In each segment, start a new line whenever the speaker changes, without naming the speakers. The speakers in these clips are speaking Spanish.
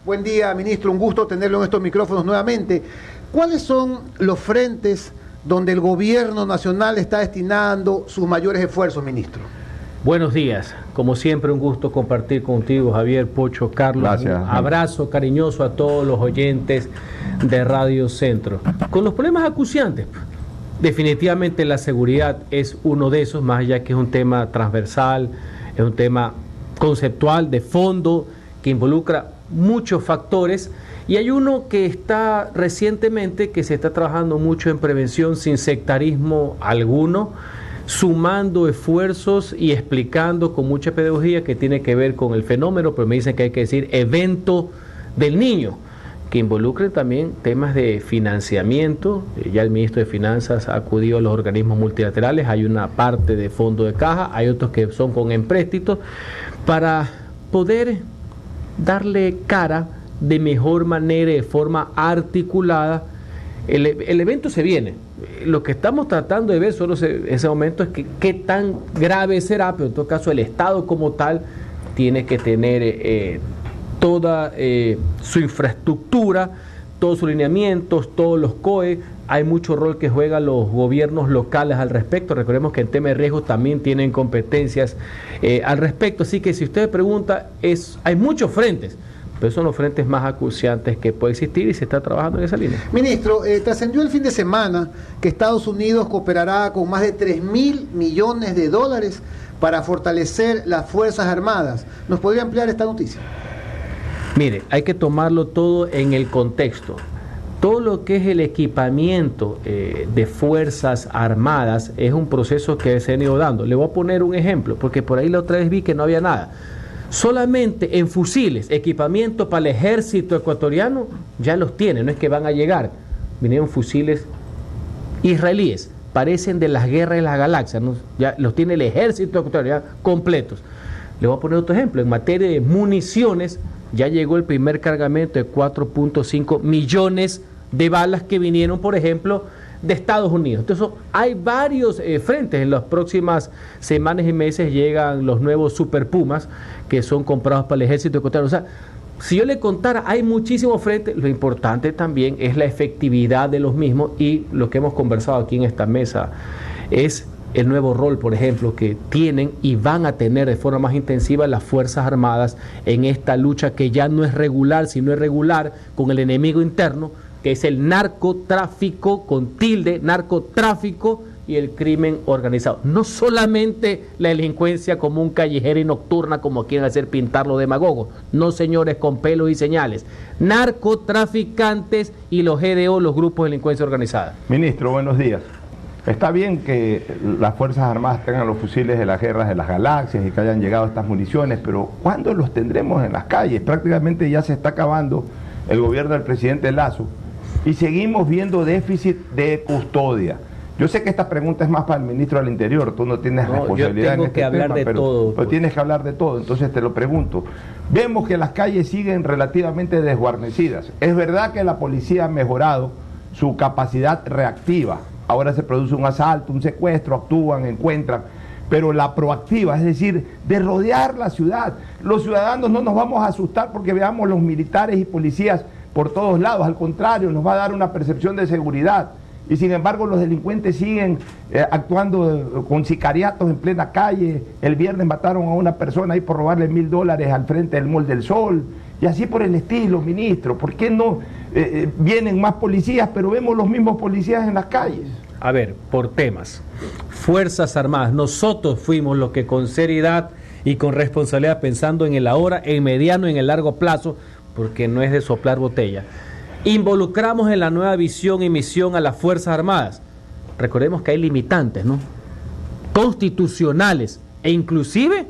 Buen día, ministro. Un gusto tenerlo en estos micrófonos nuevamente. ¿Cuáles son los frentes donde el gobierno nacional está destinando sus mayores esfuerzos, ministro?
Buenos días. Como siempre, un gusto compartir contigo, Javier, Pocho, Carlos.
Gracias.
Un abrazo cariñoso a todos los oyentes de Radio Centro. Con los problemas acuciantes, definitivamente la seguridad es uno de esos, más allá que es un tema transversal, es un tema conceptual, de fondo, que involucra muchos factores, y hay uno que está recientemente, que se está trabajando mucho en prevención sin sectarismo alguno, sumando esfuerzos y explicando con mucha pedagogía que tiene que ver con el fenómeno, pero me dicen que hay que decir evento del niño, que involucre también temas de financiamiento. Ya el ministro de Finanzas ha acudido a los organismos multilaterales, hay una parte de fondo de caja, hay otros que son con empréstitos, para poder darle cara de mejor manera, de forma articulada. El evento se viene. Lo que estamos tratando de ver solo en ese momento es que qué tan grave será, pero en todo caso el Estado como tal tiene que tener toda su infraestructura, todos sus lineamientos, todos los COE. Hay mucho rol que juegan los gobiernos locales al respecto. Recordemos que en tema de riesgos también tienen competencias al respecto. Así que si usted pregunta, hay muchos frentes, pero son los frentes más acuciantes que puede existir y se está trabajando en esa línea.
Ministro, trascendió el fin de semana que Estados Unidos cooperará con más de 3.000 millones de dólares para fortalecer las Fuerzas Armadas. ¿Nos podría ampliar esta noticia?
Mire, hay que tomarlo todo en el contexto. Todo lo que es el equipamiento de Fuerzas Armadas es un proceso que se ha ido dando. Le voy a poner un ejemplo, porque por ahí la otra vez vi que no había nada. Solamente en fusiles, equipamiento para el ejército ecuatoriano, ya los tiene, no es que van a llegar. Vinieron fusiles israelíes, parecen de las guerras de las galaxias, ¿no? Ya los tiene el ejército ecuatoriano completos. Le voy a poner otro ejemplo, en materia de municiones, ya llegó el primer cargamento de 4.5 millones de balas que vinieron, por ejemplo, de Estados Unidos. Entonces, hay varios frentes. En las próximas semanas y meses llegan los nuevos Super Pumas que son comprados para el ejército ecuatoriano. O sea, si yo le contara, hay muchísimos frentes. Lo importante también es la efectividad de los mismos, y lo que hemos conversado aquí en esta mesa es el nuevo rol, por ejemplo, que tienen y van a tener de forma más intensiva las Fuerzas Armadas en esta lucha que ya no es regular, sino irregular, con el enemigo interno, que es el narcotráfico, con tilde, narcotráfico, y el crimen organizado. No solamente la delincuencia común, callejera y nocturna, como quieren hacer pintar los demagogos. No, señores, con pelos y señales. Narcotraficantes y los GDO, los grupos de delincuencia organizada.
Ministro, buenos días. Está bien que las Fuerzas Armadas tengan los fusiles de las guerras de las galaxias y que hayan llegado estas municiones, pero ¿cuándo los tendremos en las calles? Prácticamente ya se está acabando el gobierno del presidente Lasso y seguimos viendo déficit de custodia. Yo sé que esta pregunta es más para el ministro del Interior, tú no tienes responsabilidad en este tema, pero tienes que hablar de todo, entonces te lo pregunto. Vemos que las calles siguen relativamente desguarnecidas. Es verdad que la policía ha mejorado su capacidad reactiva. Ahora se produce un asalto, un secuestro, actúan, encuentran, pero la proactiva, es decir, de rodear la ciudad. Los ciudadanos no nos vamos a asustar porque veamos los militares y policías por todos lados, al contrario, nos va a dar una percepción de seguridad. Y sin embargo los delincuentes siguen actuando con sicariatos en plena calle. El viernes mataron a una persona ahí por robarle $1.000 al frente del Mall del Sol, y así por el estilo, ministro. ¿Por qué no vienen más policías, pero vemos los mismos policías en las calles?
A ver, por temas. Fuerzas Armadas, nosotros fuimos los que con seriedad y con responsabilidad, pensando en el ahora, en mediano y en el largo plazo, porque no es de soplar botella, involucramos en la nueva visión y misión a las Fuerzas Armadas. Recordemos que hay limitantes, ¿no?, constitucionales e inclusive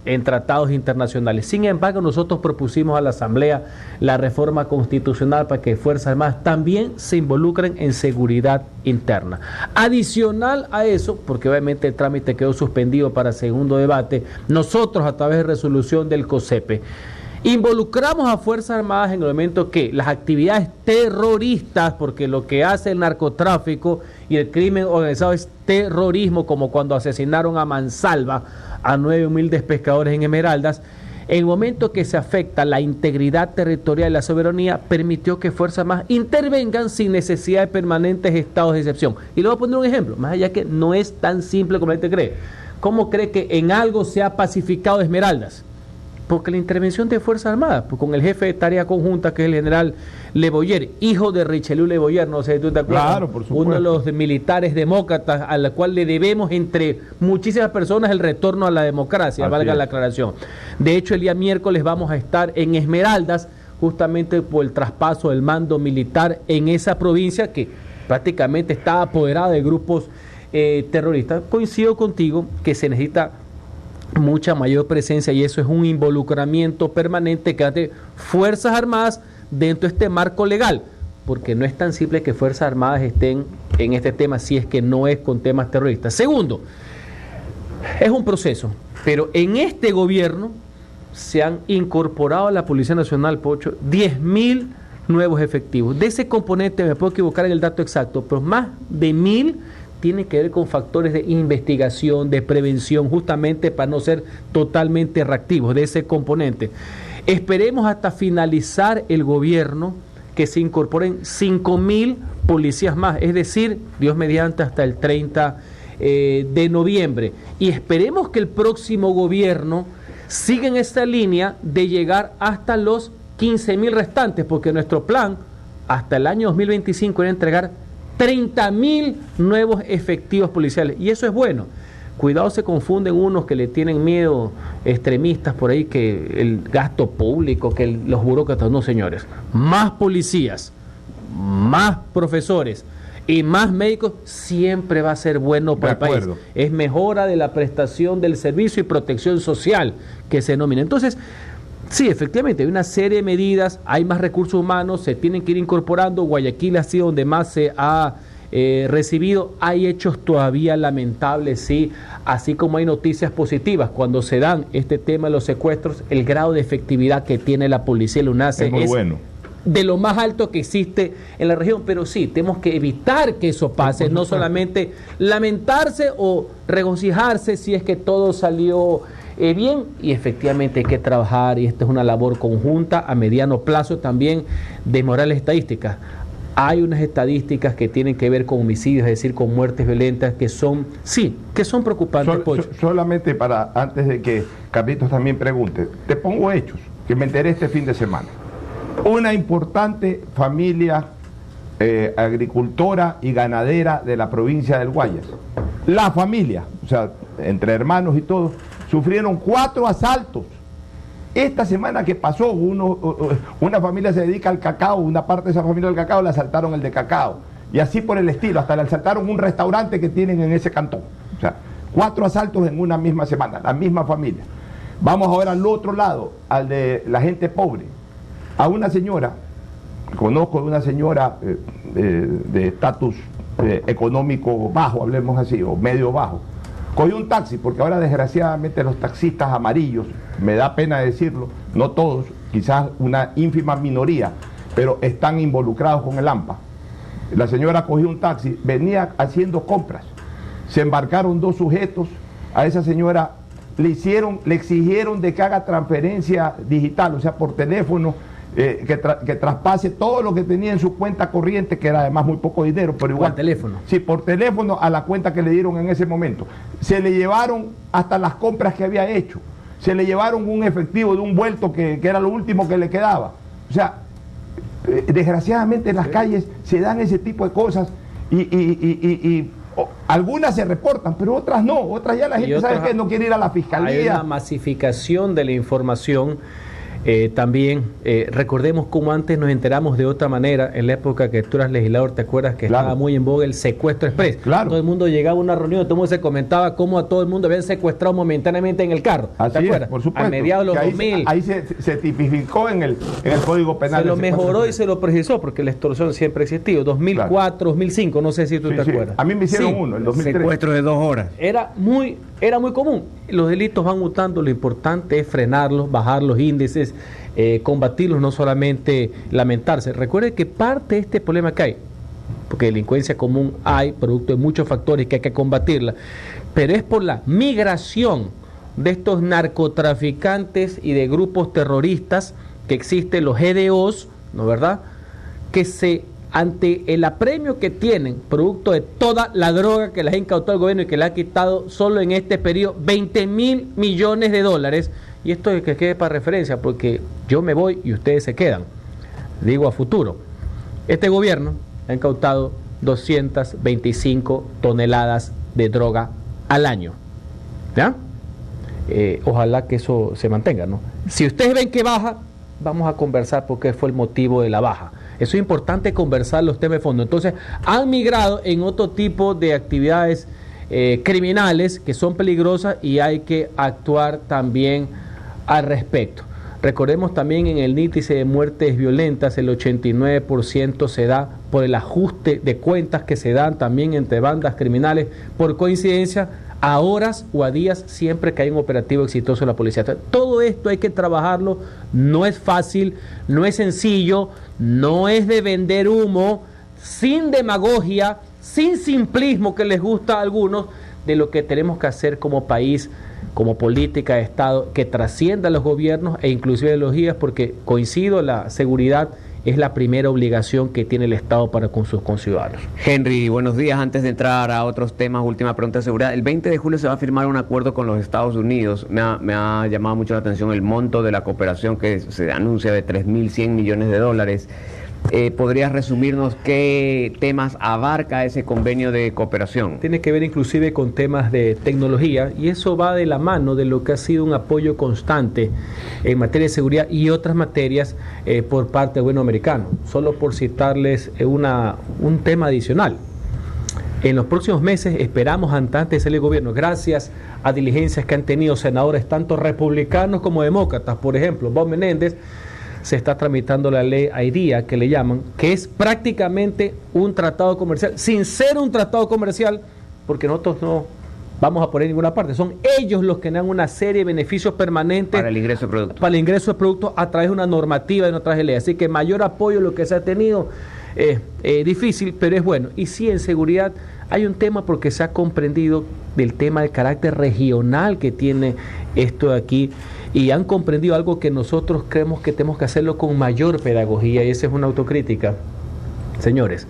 en tratados internacionales. Sin embargo, nosotros propusimos a la Asamblea la reforma constitucional para que Fuerzas Armadas también se involucren en seguridad interna. Adicional a eso, porque obviamente el trámite quedó suspendido para segundo debate, nosotros a través de resolución del COSEPE involucramos a Fuerzas Armadas en el momento que las actividades terroristas, porque lo que hace el narcotráfico y el crimen organizado es terrorismo, como cuando asesinaron a mansalva a 9 humildes pescadores en Esmeraldas, En el momento que se afecta la integridad territorial y la soberanía, permitió que Fuerzas Armadas intervengan sin necesidad de permanentes estados de excepción. Y le voy a poner un ejemplo, más allá que no es tan simple como la gente cree. ¿Cómo cree que en algo se ha pacificado Esmeraldas? Porque la intervención de Fuerzas Armadas, pues con el jefe de tarea conjunta, que es el general Le Boyer, hijo de Richelieu Le Boyer, no sé si tú te acuerdas,
claro, por supuesto,
uno de los militares demócratas a la cual le debemos entre muchísimas personas el retorno a la democracia, valga la aclaración. De hecho, el día miércoles vamos a estar en Esmeraldas, justamente por el traspaso del mando militar en esa provincia que prácticamente está apoderada de grupos terroristas. Coincido contigo que se necesita mucha mayor presencia y eso es un involucramiento permanente que hace Fuerzas Armadas dentro de este marco legal, porque no es tan simple que Fuerzas Armadas estén en este tema si es que no es con temas terroristas. Segundo, es un proceso, pero en este gobierno se han incorporado a la Policía Nacional, Pocho, 10.000 nuevos efectivos. De ese componente, me puedo equivocar en el dato exacto, pero más de 1.000 tiene que ver con factores de investigación, de prevención, justamente para no ser totalmente reactivos de ese componente. Esperemos hasta finalizar el gobierno que se incorporen 5.000 policías más, es decir, Dios mediante hasta el 30 de noviembre. Y esperemos que el próximo gobierno siga en esta línea de llegar hasta los 15.000 restantes, porque nuestro plan hasta el año 2025 era entregar 30.000 nuevos efectivos policiales, y eso es bueno. Cuidado, se confunden unos que le tienen miedo, extremistas por ahí, que el gasto público, que los burócratas. No, señores, más policías, más profesores y más médicos siempre va a ser bueno para el país. Es mejora de la prestación del servicio y protección social que se denomina. Entonces, sí, efectivamente, hay una serie de medidas, hay más recursos humanos, se tienen que ir incorporando. Guayaquil ha sido donde más se ha recibido. Hay hechos todavía lamentables, sí, así como hay noticias positivas. Cuando se dan este tema de los secuestros, el grado de efectividad que tiene la policía y la UNACE es bueno, de lo más alto que existe en la región, pero sí, tenemos que evitar que eso pase, no solamente lamentarse o regocijarse si es que todo salió bien, y efectivamente hay que trabajar, y esta es una labor conjunta a mediano plazo también de mejorar las estadísticas. Hay unas estadísticas que tienen que ver con homicidios, es decir, con muertes violentas, que son, sí, que son preocupantes.
Solamente para, antes de que Carlitos también pregunte, te pongo hechos, que me enteré este fin de semana. Una importante familia agricultora y ganadera de la provincia del Guayas, la familia, o sea, entre hermanos y todos, sufrieron 4 asaltos. Esta semana que pasó, una familia se dedica al cacao, una parte de esa familia del cacao le asaltaron el de cacao, y así por el estilo, hasta le asaltaron un restaurante que tienen en ese cantón. O sea, 4 asaltos en una misma semana, la misma familia. Vamos ahora al otro lado, al de la gente pobre. A una señora, conozco de una señora de estatus económico bajo, hablemos así, o medio bajo. Cogió un taxi, porque ahora desgraciadamente los taxistas amarillos, me da pena decirlo, no todos, quizás una ínfima minoría, pero están involucrados con el AMPA. La señora cogió un taxi, venía haciendo compras, se embarcaron 2 sujetos, a esa señora le exigieron de que haga transferencia digital, o sea, por teléfono, que traspase todo lo que tenía en su cuenta corriente, que era además muy poco dinero, pero igual. ¿Por teléfono? Sí, por teléfono, a la cuenta que le dieron en ese momento. Se le llevaron hasta las compras que había hecho, se le llevaron un efectivo de un vuelto que era lo último que le quedaba. O sea, desgraciadamente en las calles se dan ese tipo de cosas y algunas se reportan, pero otras no, otras ya la gente sabe que no quiere ir a la fiscalía.
Hay una masificación de la información. También recordemos cómo antes nos enteramos de otra manera, en la época que tú eras legislador, ¿te acuerdas que estaba muy en boga el secuestro express? Claro. Todo el mundo llegaba a una reunión, todo el mundo se comentaba cómo a todo el mundo habían secuestrado momentáneamente en el carro.
Así ¿te acuerdas? Por supuesto.
A mediados de los 2000.
Ahí se tipificó en el Código Penal.
Se lo mejoró y se lo precisó, porque la extorsión siempre ha existido. 2004, claro. 2005, no sé si tú te acuerdas.
A mí me hicieron uno, el 2003.
Secuestro de 2 horas.
Era muy común. Los delitos van mutando, lo importante es frenarlos, bajar los índices, combatirlos, no solamente lamentarse. Recuerde que parte de este problema que hay, porque delincuencia común hay, producto de muchos factores que hay que combatirla, pero es por la migración de estos narcotraficantes y de grupos terroristas que existen, los GDOs, ¿no verdad?, que ante el apremio que tienen, producto de toda la droga que les ha incautado el gobierno y que le ha quitado solo en este periodo 20.000 millones de dólares, y esto es que quede para referencia, porque yo me voy y ustedes se quedan, digo a futuro, este gobierno ha incautado 225 toneladas de droga al año, ¿ya? Ojalá que eso se mantenga, ¿no? Si ustedes ven que baja, vamos a conversar porque fue el motivo de la baja. Eso es importante, conversar los temas de fondo. Entonces, han migrado en otro tipo de actividades criminales que son peligrosas y hay que actuar también al respecto. Recordemos también en el índice de muertes violentas, el 89% se da por el ajuste de cuentas que se dan también entre bandas criminales, por coincidencia, a horas o a días siempre que hay un operativo exitoso de la policía. Todo esto hay que trabajarlo, no es fácil, no es sencillo, no es de vender humo, sin demagogia, sin simplismo que les gusta a algunos, de lo que tenemos que hacer como país, como política de Estado, que trascienda a los gobiernos e inclusive los guías, porque coincido, la seguridad es la primera obligación que tiene el Estado para con sus conciudadanos.
Henry, buenos días. Antes de entrar a otros temas, última pregunta de seguridad. El 20 de julio se va a firmar un acuerdo con los Estados Unidos. Me ha llamado mucho la atención el monto de la cooperación que se anuncia de 3.100 millones de dólares. ¿Podrías resumirnos qué temas abarca ese convenio de cooperación?
Tiene que ver inclusive con temas de tecnología, y eso va de la mano de lo que ha sido un apoyo constante en materia de seguridad y otras materias por parte del gobierno americano. Solo por citarles un tema adicional. En los próximos meses esperamos, antes de salir el gobierno, gracias a diligencias que han tenido senadores tanto republicanos como demócratas, por ejemplo, Bob Menéndez, se está tramitando la ley AIDIA, que le llaman, que es prácticamente un tratado comercial, sin ser un tratado comercial, porque nosotros no vamos a poner en ninguna parte, son ellos los que dan una serie de beneficios permanentes
para el ingreso de productos.
Para el ingreso de productos a través de una normativa y no a través de ley. Así que mayor apoyo lo que se ha tenido es difícil, pero es bueno. Y sí, en seguridad hay un tema porque se ha comprendido del tema del carácter regional que tiene esto de aquí, y han comprendido algo que nosotros creemos que tenemos que hacerlo con mayor pedagogía, y esa es una autocrítica. Señores,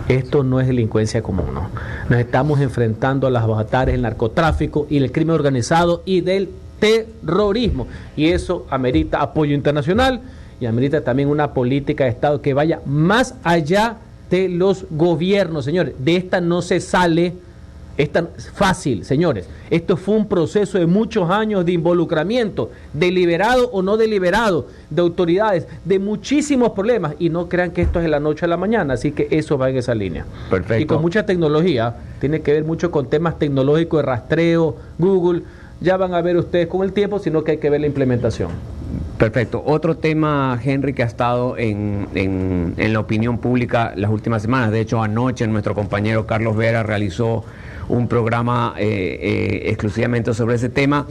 esto no es delincuencia común, ¿no? Nos estamos enfrentando a las batallas del narcotráfico y del crimen organizado y del terrorismo, y eso amerita apoyo internacional y amerita también una política de Estado que vaya más allá de los gobiernos. Señores, de esta no se sale. Es tan fácil, señores. Esto fue un proceso de muchos años de involucramiento, deliberado o no deliberado, de autoridades, de muchísimos problemas, y no crean que esto es de la noche a la mañana, así que eso va en esa línea.
Perfecto.
Y con mucha tecnología, tiene que ver mucho con temas tecnológicos de rastreo, Google, ya van a ver ustedes con el tiempo, sino que hay que ver la implementación.
Perfecto. Otro tema, Henry, que ha estado en la opinión pública las últimas semanas. De hecho, anoche nuestro compañero Carlos Vera realizó un programa exclusivamente sobre ese tema,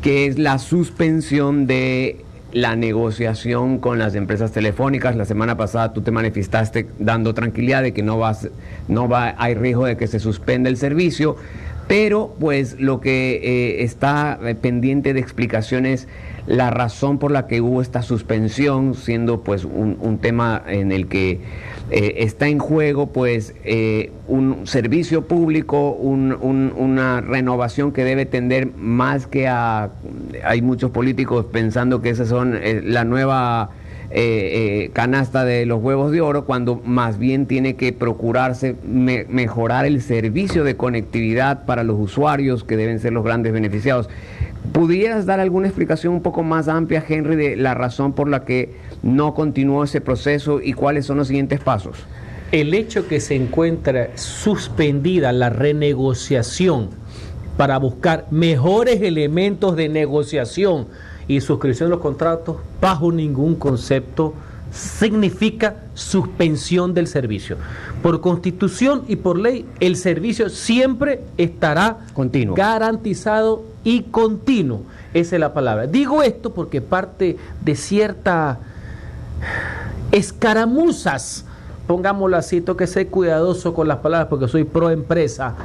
que es la suspensión de la negociación con las empresas telefónicas. La semana pasada tú te manifestaste dando tranquilidad de que hay riesgo de que se suspenda el servicio, pero pues lo que está pendiente de explicaciones, la razón por la que hubo esta suspensión, siendo pues un tema en el que está en juego pues un servicio público, una renovación que debe tender más que a... Hay muchos políticos pensando que esas son la nueva canasta de los huevos de oro, cuando más bien tiene que procurarse mejorar el servicio de conectividad para los usuarios, que deben ser los grandes beneficiados. ¿Pudieras dar alguna explicación un poco más amplia, Henry, de la razón por la que no continuó ese proceso y cuáles son los siguientes pasos?
El hecho que se encuentra suspendida la renegociación para buscar mejores elementos de negociación y suscripción de los contratos, bajo ningún concepto significa suspensión del servicio. Por constitución y por ley, el servicio siempre estará
continuo,
garantizado y continuo. Esa es la palabra. Digo esto porque parte de ciertas escaramuzas, pongámoslo así, tengo que ser cuidadoso con las palabras porque soy pro empresa,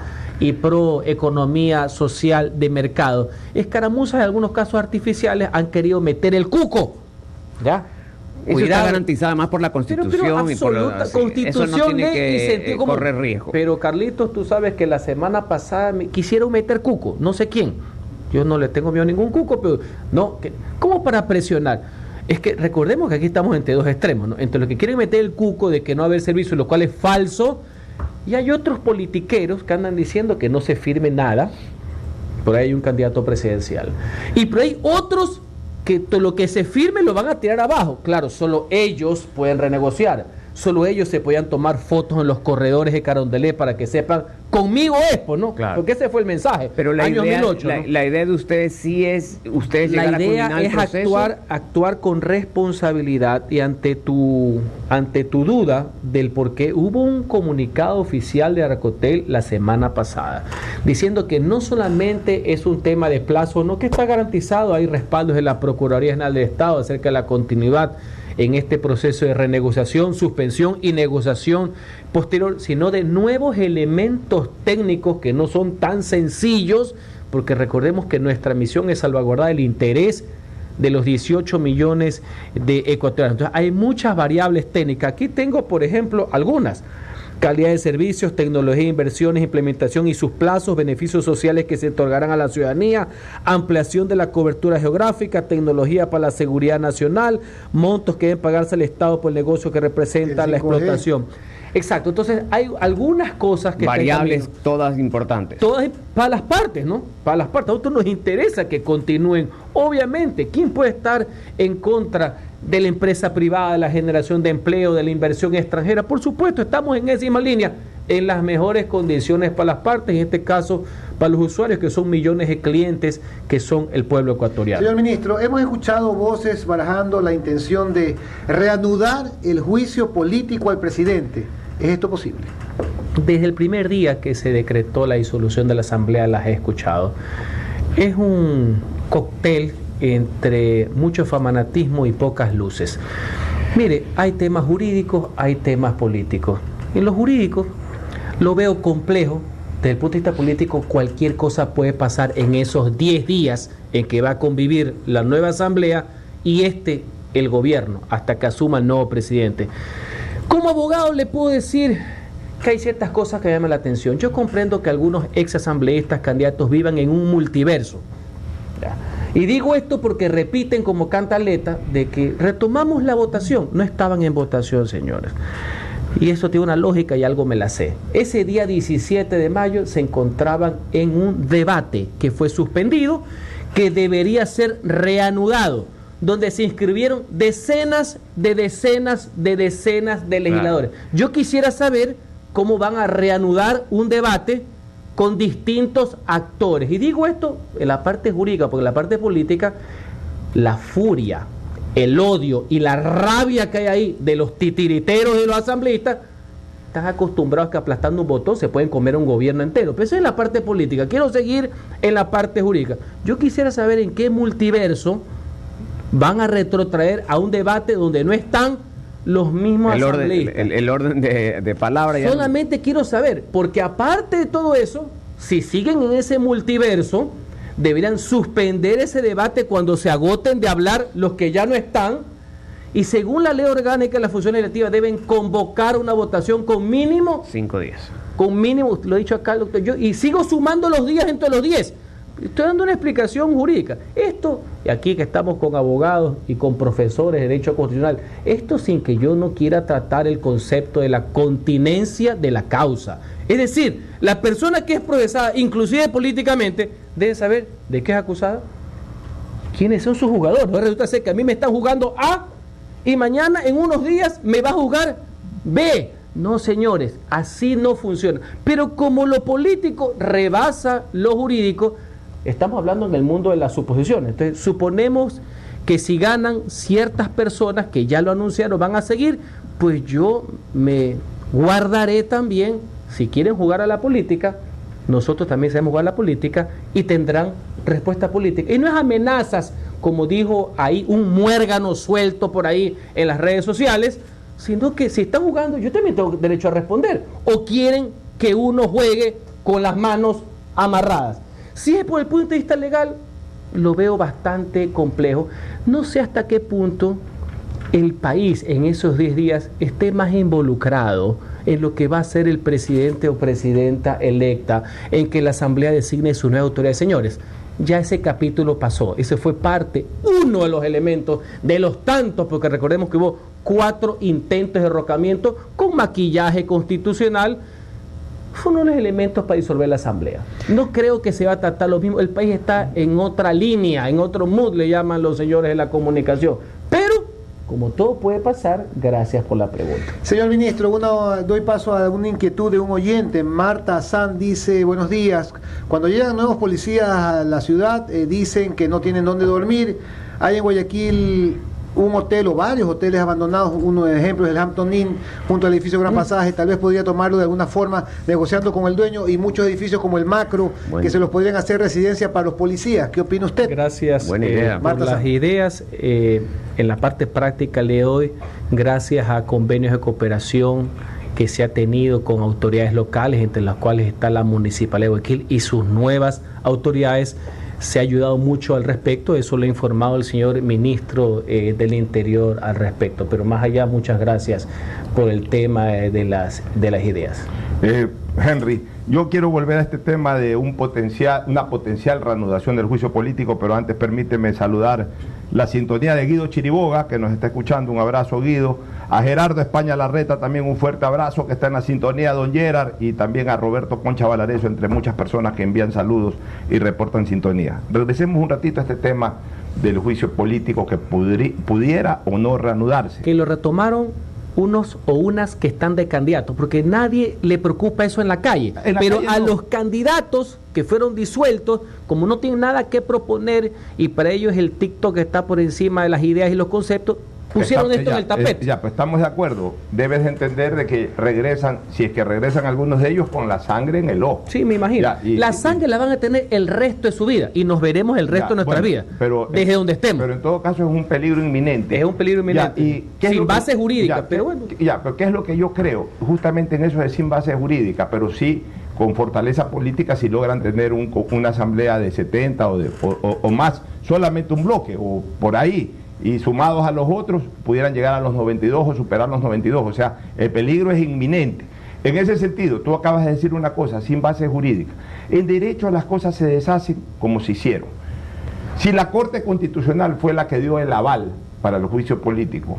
y pro economía social de mercado. Escaramuzas, en algunos casos artificiales, han querido meter el cuco. ¿Ya?
Eso está garantizado además por la Constitución y por
Constitución,
eso no tiene
ley y sentido común.
Correr riesgo.
Pero Carlitos, tú sabes que la semana pasada quisieron meter cuco, no sé quién. Yo no le tengo miedo a ningún cuco, pero no, ¿cómo para presionar? Es que recordemos que aquí estamos entre dos extremos, ¿no? Entre los que quieren meter el cuco de que no va a haber servicio, lo cual es falso, y hay otros politiqueros que andan diciendo que no se firme nada. Por ahí hay un candidato presidencial. Y por ahí otros que lo que se firme lo van a tirar abajo. Claro, solo ellos pueden renegociar, solo ellos se podían tomar fotos en los corredores de Carondelet para que sepan, conmigo es, pues, ¿no?
Claro.
Porque ese fue el mensaje.
Pero la
año
idea,
2008, ¿no?
la idea de ustedes sí es, ustedes
la
llegar a
idea
culminar el
es
proceso.
actuar con responsabilidad y ante tu duda del por qué hubo un comunicado oficial de Arcotel la semana pasada diciendo que no solamente es un tema de plazo, no, que está garantizado, hay respaldos de la Procuraduría General del Estado acerca de la continuidad en este proceso de renegociación, suspensión y negociación posterior, sino de nuevos elementos técnicos que no son tan sencillos, porque recordemos que nuestra misión es salvaguardar el interés de los 18 millones de ecuatorianos. Entonces, hay muchas variables técnicas. Aquí tengo, por ejemplo, algunas: calidad de servicios, tecnología, inversiones, implementación y sus plazos, beneficios sociales que se otorgarán a la ciudadanía, ampliación de la cobertura geográfica, tecnología para la seguridad nacional, montos que deben pagarse al Estado por el negocio que representa la explotación. Exacto, entonces hay algunas cosas que
variables todas importantes.
Todas para las partes, ¿no? Para las partes. A nosotros nos interesa que continúen. Obviamente, ¿quién puede estar en contra de la empresa privada, de la generación de empleo, de la inversión extranjera? Por supuesto, estamos en esa misma línea, en las mejores condiciones para las partes, en este caso para los usuarios, que son millones de clientes, que son el pueblo ecuatoriano.
Señor ministro, hemos escuchado voces barajando la intención de reanudar el juicio político al presidente. ¿Es esto posible?
Desde el primer día que se decretó la disolución de la Asamblea las he escuchado. Es un cóctel entre mucho fanatismo y pocas luces. Mire, hay temas jurídicos, hay temas políticos. En lo jurídico lo veo complejo. Desde el punto de vista político, cualquier cosa puede pasar en esos 10 días en que va a convivir la nueva Asamblea y el gobierno, hasta que asuma el nuevo presidente. Como abogado le puedo decir que hay ciertas cosas que llaman la atención. Yo comprendo que algunos exasambleístas candidatos vivan en un multiverso. ¿Ya? Y digo esto porque repiten como cantaleta de que retomamos la votación. No estaban en votación, señores. Y eso tiene una lógica y algo me la sé. Ese día 17 de mayo se encontraban en un debate que fue suspendido, que debería ser reanudado, donde se inscribieron decenas de legisladores. Claro. Yo quisiera saber cómo van a reanudar un debate con distintos actores. Y digo esto en la parte jurídica, porque en la parte política, la furia, el odio y la rabia que hay ahí de los titiriteros y los asambleístas, están acostumbrados que aplastando un botón se pueden comer un gobierno entero. Pero eso es la parte política. Quiero seguir en la parte jurídica. Yo quisiera saber en qué multiverso van a retrotraer a un debate donde no están los mismos asambleístas.
El orden de palabra.
Solamente quiero saber, porque aparte de todo eso, si siguen en ese multiverso, deberían suspender ese debate cuando se agoten de hablar los que ya no están, y según la ley orgánica de la función legislativa deben convocar una votación con mínimo
5 días.
Con mínimo, lo he dicho acá, doctor, y sigo sumando los días entre los 10. Estoy dando una explicación jurídica. Esto, y aquí que estamos con abogados y con profesores de Derecho Constitucional, esto sin que yo no quiera tratar el concepto de la continencia de la causa. Es decir, la persona que es procesada, inclusive políticamente, debe saber de qué es acusada, quiénes son sus jugadores. No resulta ser que a mí me están jugando A y mañana, en unos días, me va a jugar B. No, señores, así no funciona. Pero como lo político rebasa lo jurídico, estamos hablando en el mundo de las suposiciones. Entonces, suponemos que si ganan ciertas personas que ya lo anunciaron, van a seguir, pues yo me guardaré también. Si quieren jugar a la política, nosotros también sabemos jugar a la política y tendrán respuesta política. Y no es amenazas, como dijo ahí un muérgano suelto por ahí en las redes sociales, sino que si están jugando, yo también tengo derecho a responder. O quieren que uno juegue con las manos amarradas. Si es por el punto de vista legal, lo veo bastante complejo. No sé hasta qué punto el país en esos 10 días esté más involucrado en lo que va a ser el presidente o presidenta electa, en que la Asamblea designe su nueva autoridad. Señores, ya ese capítulo pasó. Ese fue uno de los elementos de los tantos, porque recordemos que hubo 4 intentos de derrocamiento con maquillaje constitucional. Fue uno de los elementos para disolver la Asamblea. No creo que se va a tratar lo mismo. El país está en otra línea, en otro mood, le llaman los señores de la comunicación. Pero, como todo puede pasar, gracias por la pregunta.
Señor ministro, doy paso a una inquietud de un oyente. Marta San dice, buenos días. Cuando llegan nuevos policías a la ciudad, dicen que no tienen dónde dormir. Hay en Guayaquil un hotel o varios hoteles abandonados, uno de ejemplos el Hampton Inn junto al edificio Gran Pasaje, tal vez podría tomarlo de alguna forma negociando con el dueño, y muchos edificios como el Macro, que se los podrían hacer residencia para los policías. ¿Qué opina usted?
Gracias.
Buena idea.
Por las ideas. En la parte práctica le doy, gracias a convenios de cooperación que se ha tenido con autoridades locales, entre las cuales está la Municipalidad de Guayaquil y sus nuevas autoridades, se ha ayudado mucho al respecto. Eso lo ha informado el señor ministro del Interior al respecto. Pero más allá, muchas gracias por el tema de las ideas.
Henry, yo quiero volver a este tema de una potencial reanudación del juicio político, pero antes permíteme saludar la sintonía de Guido Chiriboga, que nos está escuchando. Un abrazo, Guido. A Gerardo España Larreta también un fuerte abrazo, que está en la sintonía, don Gerard, y también a Roberto Concha Valareso, entre muchas personas que envían saludos y reportan sintonía. Regresemos un ratito a este tema del juicio político que pudiera o no reanudarse.
Que lo retomaron unos o unas que están de candidatos, porque nadie le preocupa eso en la calle, pero a los candidatos que fueron disueltos, como no tienen nada que proponer y para ellos el TikTok está por encima de las ideas y los conceptos, pusieron esto en el tapete.
Pues estamos de acuerdo. Debes de entender de que regresan, si es que regresan algunos de ellos, con la sangre en el ojo.
Sí, me imagino. La sangre la van a tener el resto de su vida y nos veremos el resto de nuestra vida, desde donde estemos.
Pero en todo caso es un peligro inminente.
Es un peligro inminente. Sin base jurídica, pero bueno.
Pero ¿qué es lo que yo creo? Justamente en eso de sin base jurídica, pero sí con fortaleza política, si logran tener una asamblea de 70 o más, solamente un bloque o por ahí, y sumados a los otros pudieran llegar a los 92 o superar los 92, o sea, el peligro es inminente. En ese sentido, tú acabas de decir una cosa, sin base jurídica. En derecho las cosas se deshacen como se hicieron. Si la Corte Constitucional fue la que dio el aval para el juicio político,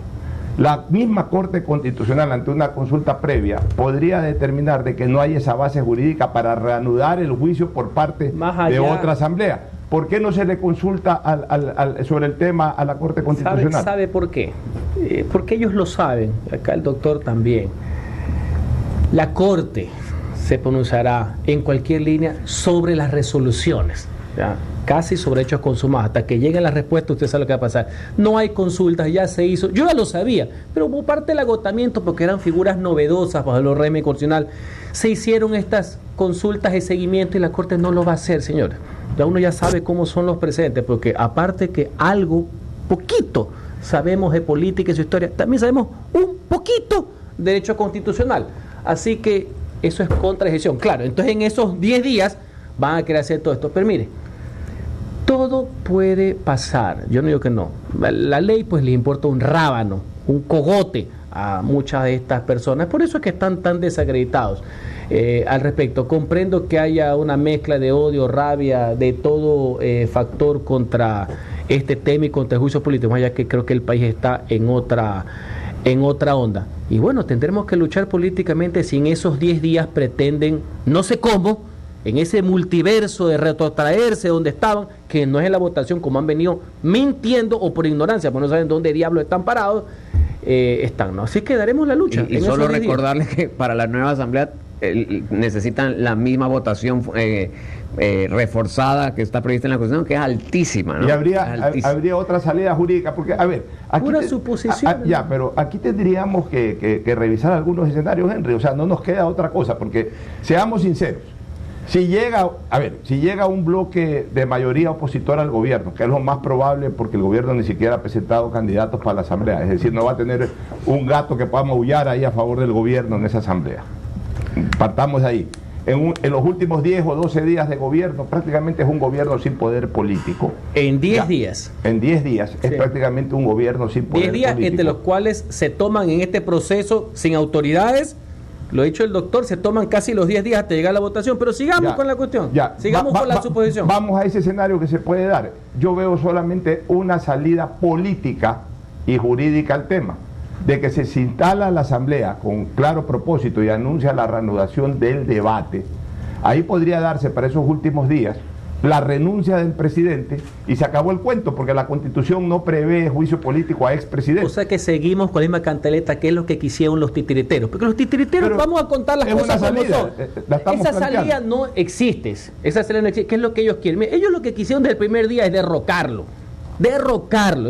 la misma Corte Constitucional, ante una consulta previa, podría determinar de que no hay esa base jurídica para reanudar el juicio por parte de otra asamblea. ¿Por qué no se le consulta sobre el tema a la Corte Constitucional?
¿Sabe por qué? Porque ellos lo saben, acá el doctor también. La Corte se pronunciará en cualquier línea sobre las resoluciones, ¿ya? Casi sobre hechos consumados. Hasta que lleguen las respuestas, usted sabe lo que va a pasar. No hay consultas, ya se hizo. Yo ya lo sabía, pero por parte del agotamiento, porque eran figuras novedosas bajo el régimen constitucional, se hicieron estas consultas de seguimiento y la Corte no lo va a hacer, señora. Ya uno ya sabe cómo son los precedentes, porque aparte que algo, poquito, sabemos de política y su historia, también sabemos un poquito de derecho constitucional. Así que eso es contradicción. Claro, entonces en esos 10 días van a querer hacer todo esto. Pero mire, todo puede pasar. Yo no digo que no. La ley pues le importa un rábano, un cogote a muchas de estas personas. Por eso es que están tan desacreditados. Al respecto, comprendo que haya una mezcla de odio, rabia, de todo factor contra este tema y contra el juicio político, ya que creo que el país está en otra onda. Y bueno, tendremos que luchar políticamente si en esos 10 días pretenden, no sé cómo, en ese multiverso de retrotraerse donde estaban, que no es en la votación, como han venido mintiendo o por ignorancia, porque no saben dónde diablos están parados, están, ¿no? Así que daremos la lucha.
Y solo recordarles que para la nueva asamblea necesitan la misma votación reforzada que está prevista en la Constitución, que es altísima, ¿no?
Y habría otra salida jurídica, porque, a ver, aquí
pura suposición.
Pero aquí tendríamos que revisar algunos escenarios, Henry, o sea, no nos queda otra cosa, porque seamos sinceros, si llega un bloque de mayoría opositora al gobierno, que es lo más probable porque el gobierno ni siquiera ha presentado candidatos para la asamblea, es decir, no va a tener un gato que pueda maullar ahí a favor del gobierno en esa asamblea. Partamos de ahí. en los últimos 10 o 12 días de gobierno, prácticamente es un gobierno sin poder político.
En 10 días.
En 10 días es prácticamente un gobierno sin poder
10 días
político.
entre los cuales se toman en este proceso sin autoridades, lo ha dicho el doctor, se toman casi los 10 días hasta llegar a la votación, pero sigamos con la cuestión, sigamos con la suposición.
Vamos a ese escenario que se puede dar. Yo veo solamente una salida política y jurídica al tema, de que se instala la asamblea con claro propósito y anuncia la reanudación del debate. Ahí podría darse para esos últimos días la renuncia del presidente y se acabó el cuento, porque la Constitución no prevé juicio político a expresidentes.
O sea que seguimos con la misma cantaleta, que es lo que quisieron los titiriteros, porque los titiriteros, pero vamos a contar las cosas como son. Esa salida no existe, esa salida no existe. ¿Qué es lo que ellos quieren? Ellos lo que quisieron desde el primer día es derrocarlo,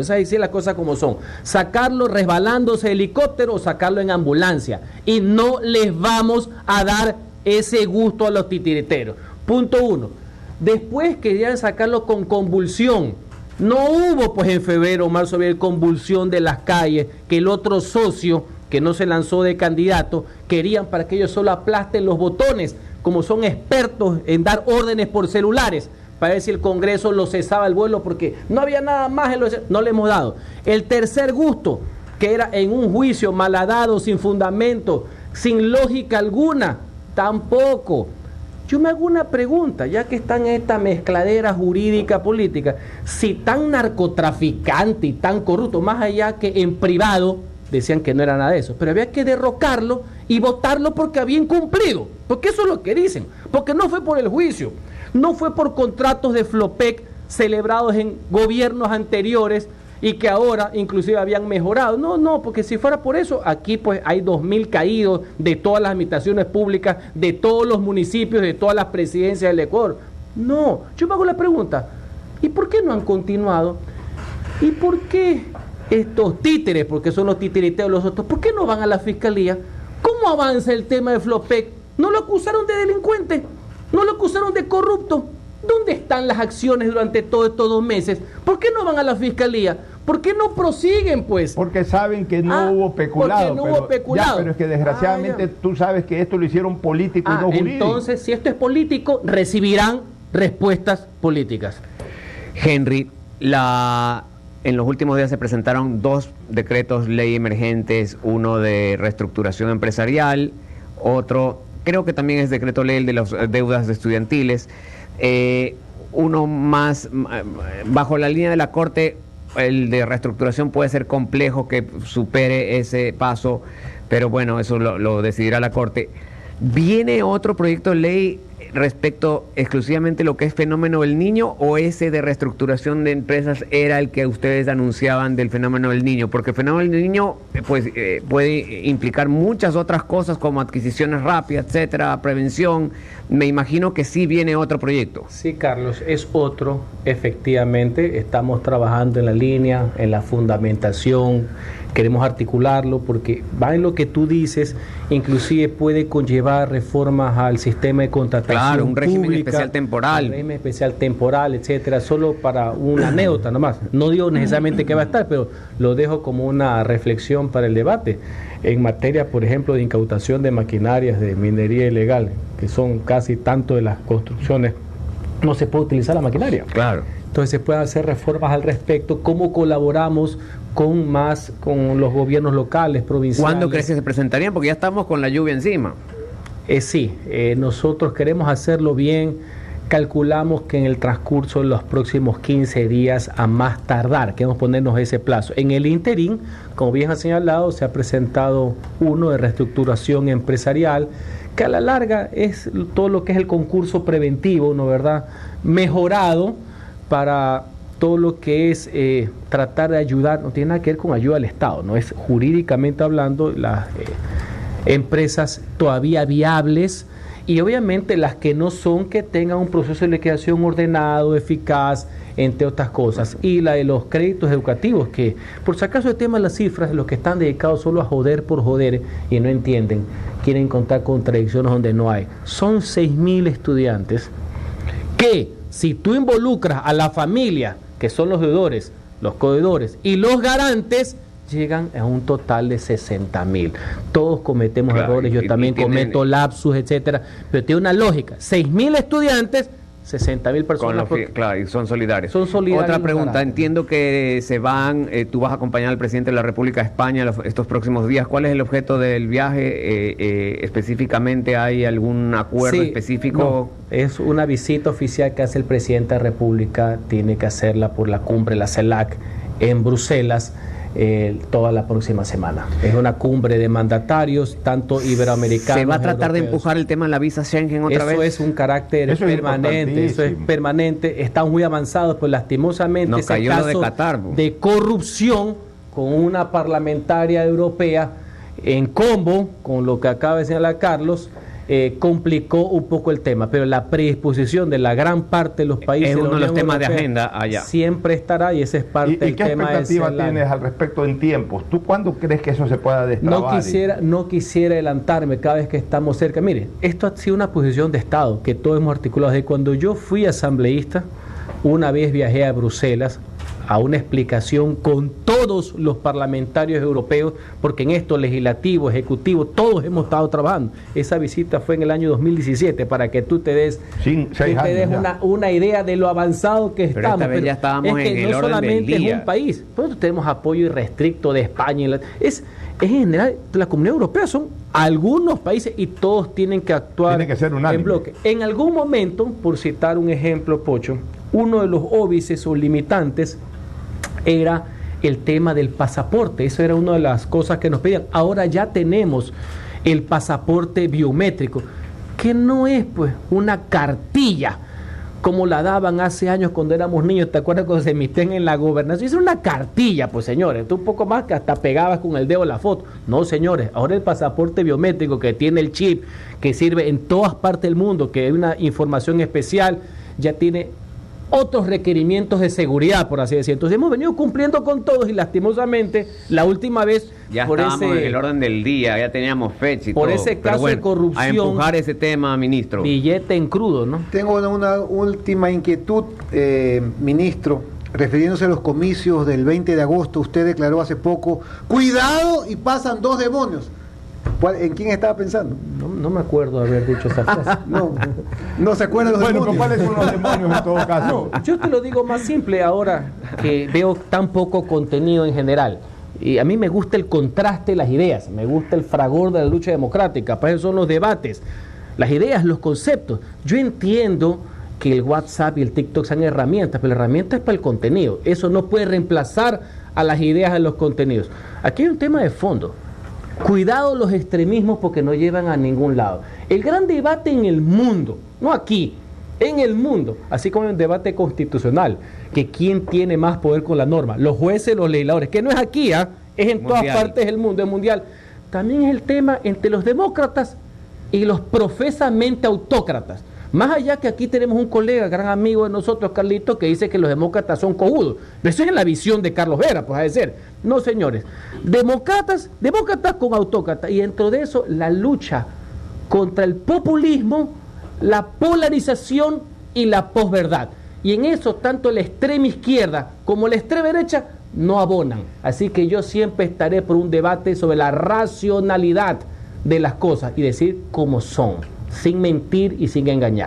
esa es las cosas como son, sacarlo resbalándose de helicóptero o sacarlo en ambulancia, y no les vamos a dar ese gusto a los titiriteros. Punto 1. Después querían sacarlo con convulsión. No hubo pues en febrero o marzo convulsión de las calles, que el otro socio que no se lanzó de candidato querían para que ellos solo aplasten los botones, como son expertos en dar órdenes por celulares, para ver si el Congreso lo cesaba el vuelo, porque no había nada más, no le hemos dado. El tercer gusto, que era en un juicio malhadado, sin fundamento, sin lógica alguna, tampoco. Yo me hago una pregunta, ya que están en esta mezcladera jurídica política, si tan narcotraficante y tan corrupto, más allá que en privado decían que no era nada de eso, pero había que derrocarlo y votarlo porque había incumplido, porque eso es lo que dicen, porque no fue por el juicio, no fue por contratos de Flopec celebrados en gobiernos anteriores y que ahora inclusive habían mejorado. No, porque si fuera por eso, aquí pues hay 2.000 caídos de todas las administraciones públicas, de todos los municipios, de todas las presidencias del Ecuador. No, yo me hago la pregunta, ¿y por qué no han continuado? ¿Y por qué estos títeres, porque son los titiriteos los otros, por qué no van a la fiscalía? ¿Cómo avanza el tema de Flopec? ¿No lo acusaron de delincuente? ¿No lo acusaron de corrupto? ¿Dónde están las acciones durante todos estos 2 meses? ¿Por qué no van a la fiscalía? ¿Por qué no prosiguen, pues?
Porque saben que no hubo peculado.
Porque no hubo peculado.
Pero es que desgraciadamente tú sabes que esto lo hicieron político y no jurídico.
Entonces, si esto es político, recibirán respuestas políticas.
Henry, en los últimos días se presentaron 2 decretos ley emergentes, uno de reestructuración empresarial, otro, creo que también es decreto ley de las deudas estudiantiles, uno más bajo la línea de la Corte. El de reestructuración puede ser complejo que supere ese paso, pero bueno, eso lo decidirá la Corte. ¿Viene otro proyecto de ley respecto exclusivamente lo que es fenómeno del niño, o ese de reestructuración de empresas era el que ustedes anunciaban del fenómeno del niño? Porque el fenómeno del niño pues puede implicar muchas otras cosas como adquisiciones rápidas, etcétera, prevención. Me imagino que sí viene otro proyecto.
Sí, Carlos, es otro, efectivamente. Estamos trabajando en la línea, en la fundamentación, queremos articularlo porque va en lo que tú dices, inclusive puede conllevar reformas al sistema de contratación.
Claro, un régimen
pública,
especial temporal.
Un régimen especial temporal, etcétera, solo para una anécdota nomás. No digo necesariamente que va a estar, pero lo dejo como una reflexión para el debate. En materia, por ejemplo, de incautación de maquinarias de minería ilegal, que son casi tanto de las construcciones, no se puede utilizar la maquinaria.
Claro.
Entonces se pueden hacer reformas al respecto. ¿Cómo colaboramos con los gobiernos locales, provinciales?
¿Cuándo crees que se presentarían? Porque ya estamos con la lluvia encima.
Nosotros queremos hacerlo bien. Calculamos que en el transcurso de los próximos 15 días a más tardar, queremos ponernos ese plazo. En el interín, como bien ha señalado, se ha presentado uno de reestructuración empresarial, que a la larga es todo lo que es el concurso preventivo, ¿no verdad?, mejorado para todo lo que es tratar de ayudar, no tiene nada que ver con ayuda al Estado, no es jurídicamente hablando, las empresas todavía viables y obviamente las que no son, que tengan un proceso de liquidación ordenado, eficaz, entre otras cosas. Y la de los créditos educativos, que por si acaso el tema de las cifras, los que están dedicados solo a joder por joder y no entienden, quieren contar contradicciones donde no hay. Son 6.000 estudiantes que, si tú involucras a la familia, que son los deudores, los codeudores y los garantes, llegan a un total de 60.000. Todos cometemos
Claro,
errores, yo también cometo lapsus, etcétera, pero tiene una lógica. 6.000 estudiantes, 60.000 personas.
Claro, y son solidarios.
Son solidarios.
Otra pregunta, entiendo que se van, tú vas a acompañar al presidente de la República de España estos próximos días. ¿Cuál es el objeto del viaje? Específicamente, ¿hay algún acuerdo específico?
No, es una visita oficial que hace el presidente de la República, tiene que hacerla por la cumbre, la CELAC, en Bruselas, toda la próxima semana. Es una cumbre de mandatarios, tanto iberoamericanos.
¿Se va a tratar
europeos.
de empujar el tema de la visa Schengen otra vez?
Eso es un carácter permanente, eso es permanente. Están muy avanzados, pues lastimosamente ese caso
de Qatar,
de corrupción con una parlamentaria europea en combo con lo que acaba de señalar Carlos, complicó un poco el tema, pero la predisposición de la gran parte de los países
es uno de los temas
europea
de agenda allá.
Siempre estará, y ese es parte del
¿Y qué
tema.
expectativa tienes al respecto en tiempos? ¿Tú cuándo crees que eso se pueda destrabar?
No quisiera adelantarme cada vez que estamos cerca. Mire, esto ha sido una posición de Estado que todos hemos articulado. Desde cuando yo fui asambleísta, una vez viajé a Bruselas a una explicación con todos los parlamentarios europeos, porque en esto legislativo, ejecutivo, todos hemos estado trabajando. Esa visita fue en el año 2017, para que tú te des, una idea de lo avanzado que estamos.
Esta vez ya estábamos
es que
en el
no
orden
solamente
del día.
es un país, nosotros tenemos apoyo irrestricto de España. Es en general, la Comunidad Europea son algunos países y todos tienen que actuar en bloque. En algún momento, por citar un ejemplo, Pocho, uno de los óbices o limitantes era el tema del pasaporte. Eso era una de las cosas que nos pedían. Ahora ya tenemos el pasaporte biométrico, que no es pues una cartilla como la daban hace años cuando éramos niños. ¿Te acuerdas cuando se emitían en la gobernación? Es una cartilla, pues señores, tú un poco más que hasta pegabas con el dedo la foto. No, señores, ahora el pasaporte biométrico, que tiene el chip, que sirve en todas partes del mundo, que hay una información especial, ya tiene otros requerimientos de seguridad, por así decirlo. Entonces hemos venido cumpliendo con todos, y lastimosamente la última vez
ya estábamos en el orden del día, ya teníamos fecha y
por
todo.
ese caso de corrupción,
a empujar ese tema, ministro.
Billete en crudo, ¿no?
Tengo una última inquietud, ministro, refiriéndose a los comicios del 20 de agosto. Usted declaró hace poco: cuidado y pasan 2 demonios. ¿En quién estaba pensando?
No me acuerdo de haber dicho esa frase.
No se acuerda de los demonios.
¿Cuáles son los demonios en todo caso?
Yo te lo digo más simple ahora que veo tan poco contenido en general. Y a mí me gusta el contraste de las ideas, me gusta el fragor de la lucha democrática, para eso son los debates, las ideas, los conceptos. Yo entiendo que el WhatsApp y el TikTok sean herramientas, pero la herramienta es para el contenido. Eso no puede reemplazar a las ideas de los contenidos. Aquí hay un tema de fondo. Cuidado los extremismos, porque no llevan a ningún lado. El gran debate en el mundo, no aquí, en el mundo, así como el debate constitucional, que quién tiene más poder con la norma, los jueces, los legisladores, que no es aquí, es en todas partes del mundo, es mundial. También es el tema entre los demócratas y los profesamente autócratas. Más allá que aquí tenemos un colega, gran amigo de nosotros, Carlito, que dice que los demócratas son cojudos. Pero eso es en la visión de Carlos Vera, pues a decir. No, señores. Demócratas con autócratas. Y dentro de eso, la lucha contra el populismo, la polarización y la posverdad. Y en eso, tanto la extrema izquierda como la extrema derecha no abonan. Así que yo siempre estaré por un debate sobre la racionalidad de las cosas y decir cómo son, sin mentir y sin engañar.